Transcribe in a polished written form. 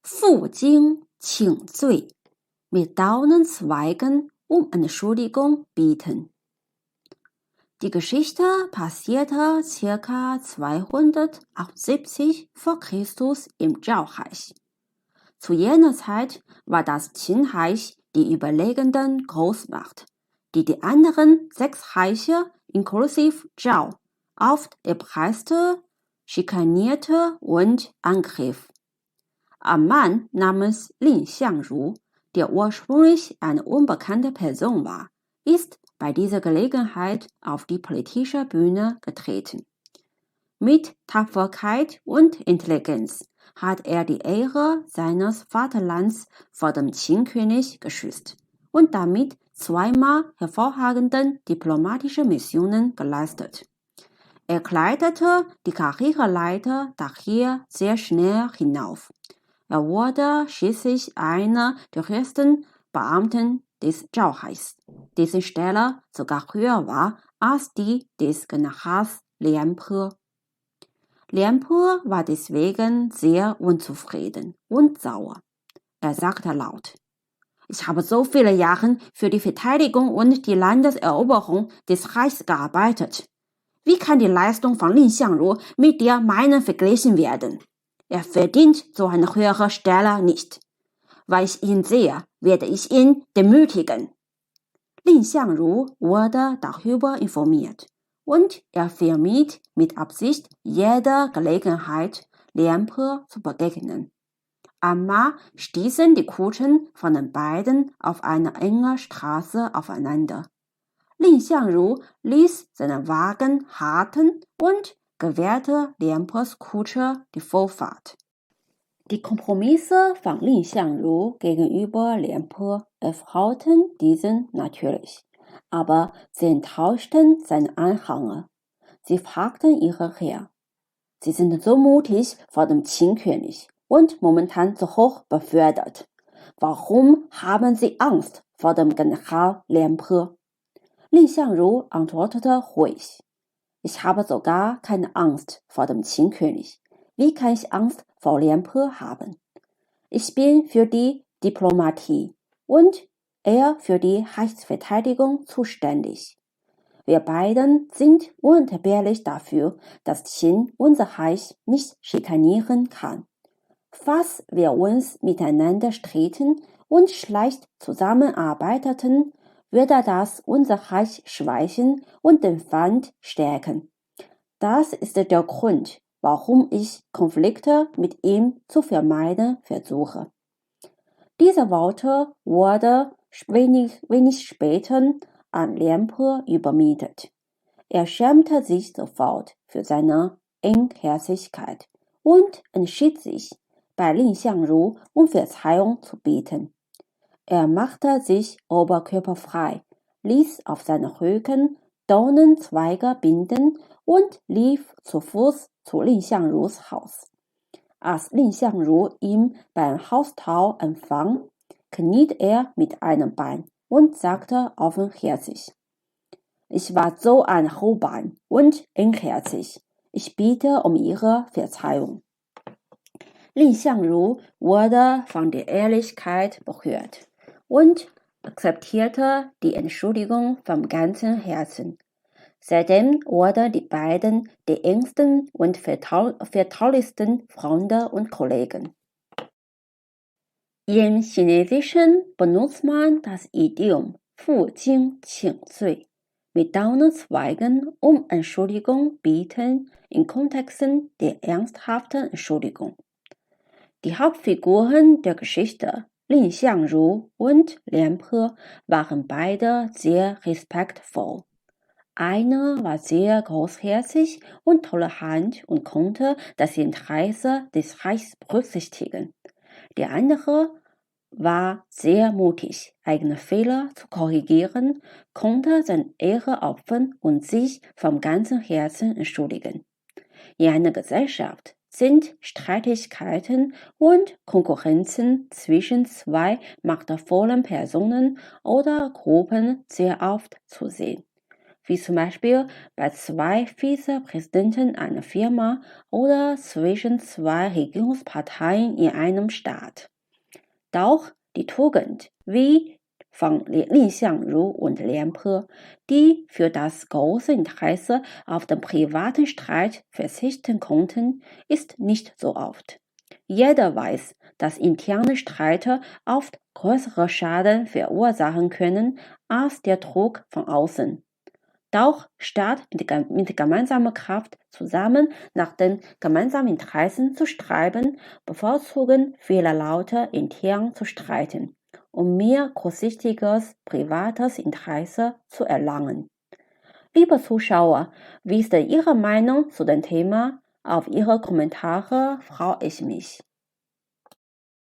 负荆请罪 mit Daunenzweigen Entschuldigung bitten. Die Geschichte passierte ca. 278 v. Chr. im Zhao-Reich. Zu jener Zeit war das Qin-Reich die überlegene Großmacht, die die anderen 6 Reiche inklusive Zhao oft erpresste, schikanierte und angriff. Ein Mann namens Lin Xiangru, der ursprünglich eine unbekannte Person war, ist bei dieser Gelegenheit auf die politische Bühne getreten. Mit Tapferkeit und Intelligenz hat er die Ehre seines Vaterlands vor dem Qin-König geschützt und damit zweimal hervorragende diplomatische Missionen geleistet. Er kletterte die Karriereleiter daher sehr schnell hinauf. Er wurde schließlich einer der höchsten Beamten des Zhao-Reichs, dessen Stelle sogar höher war als die des Generals Lian Pe. Lian Pe war deswegen sehr unzufrieden und sauer. Er sagte laut: Ich habe so viele Jahre für die Verteidigung und die Landeseroberung des Reichs gearbeitet. Wie kann die Leistung von Lin Xiangru mit der meinen verglichen werden? Er verdient so eine höhere Stelle nicht. Weil ich ihn sehe, werde ich ihn demütigen. Lin Xiangru wurde darüber informiert und er vermied mit Absicht jede Gelegenheit, Lian Pe zu begegnen. Einmal stießen die Kutschen von den beiden auf einer engen Straße aufeinander. Lin Xiangru ließ seinen Wagen halten und gewährte Lian Pes Kutsche die Vorfahrt. Die Kompromisse von Lin Xiangru gegenüber Lian Pe erfreuten diesen natürlich, aber sie enttäuschten seine Anhänger. Sie fragten ihren Herrn: Sie sind so mutig vor dem Qin-König und momentan so hoch befördert. Warum haben Sie Angst vor dem General Lian Pe? Lin Xiangru antwortete ruhig: Ich habe sogar keine Angst vor dem Qin-König. Wie kann ich Angst vor Lian Pe haben? Ich bin für die Diplomatie und er für die Reichsverteidigung zuständig. Wir beiden sind unentbehrlich dafür, dass Qin unser Reich nicht schikanieren kann. Falls wir uns miteinander stritten und schlecht zusammenarbeiteten, würde das unser Reich schwächen und den Feind stärken. Das ist der Grund, warum ich Konflikte mit ihm zu vermeiden versuche. Diese Worte wurden wenig später an Lian Pe übermittelt. Er schämte sich sofort für seine Engherzigkeit und entschied sich, bei Lin Xiangru um Verzeihung zu bitten. Er machte sich oberkörperfrei, ließ auf seinen Rücken Dornenzweige binden und lief zu Fuß zu Lin Xiangrus Haus. Als Lin Xiangru ihn beim Haustau empfang, kniet er mit einem Bein und sagte offenherzig: Ich war so ein Rohbein und engherzig. Ich bitte um Ihre Verzeihung. Lin Xiangru wurde von der Ehrlichkeit berührt und akzeptierte die Entschuldigung vom ganzen Herzen. Seitdem wurden die beiden die engsten und vertraulichsten Freunde und Kollegen. Im Chinesischen benutzt man das Idiom 负荆请罪 mit Daunenzweigen Entschuldigung bitten in Kontexten der ernsthaften Entschuldigung. Die Hauptfiguren der Geschichte, Lin Xiangru und Lian Pe, waren beide sehr respektvoll. Einer war sehr großherzig und tolerant und konnte das Interesse des Reichs berücksichtigen. Der andere war sehr mutig, eigene Fehler zu korrigieren, konnte seine Ehre opfern und sich vom ganzen Herzen entschuldigen. In einer Gesellschaft sind Streitigkeiten und Konkurrenzen zwischen zwei machtvollen Personen oder Gruppen sehr oft zu sehen. wie zum Beispiel bei zwei Vizepräsidenten einer Firma oder zwischen zwei Regierungsparteien in einem Staat. Doch die Tugend, wie von Li Xiangru und Lian Pe, die für das große Interesse auf den privaten Streit verzichten konnten, ist nicht so oft. Jeder weiß, dass interne Streite oft größere Schaden verursachen können als der Druck von außen. Doch statt mit gemeinsamer Kraft zusammen nach den gemeinsamen Interessen zu streben, bevorzugen viele Leute intern zu streiten, um mehr kurzsichtiges privates Interesse zu erlangen. Liebe Zuschauer, wie ist Ihre Meinung zu dem Thema? Auf Ihre Kommentare freue ich mich.